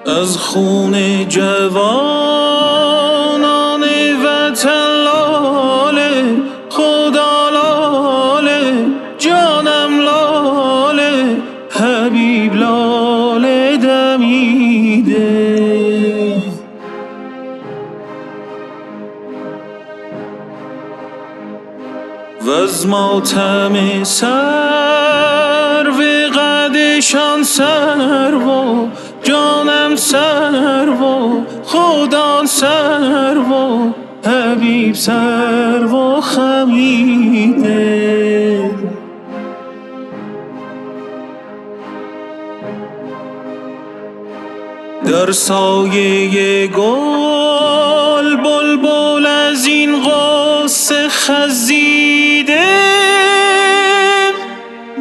از خون جوانان وطن لاله، خدا لاله، جانم لاله، حبیب لاله دمیده. وز ماتم سرو قدشان سرو، جانم سرو، خدا سرو، حبیب سرو خمیده. در سایه گل بلبل از این غصه خزیده،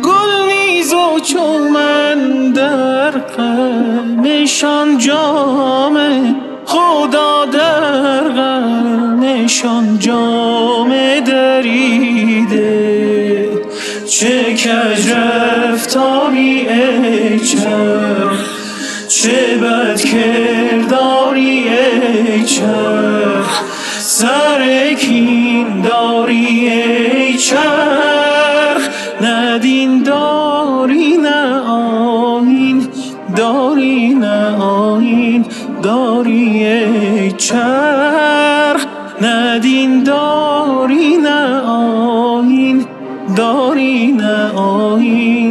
گل نیز و چومن در غمشان جامه، خدا در غمشان جامه دریده. چه کج رفتاری ای چرخ، چه بد کرداری ای چرخ، سر کین داری ای چرخ، نه دین داری نه آیین داری، نه آیین داری ای چرخ، نه دین داری نه آیین داری، نه آیین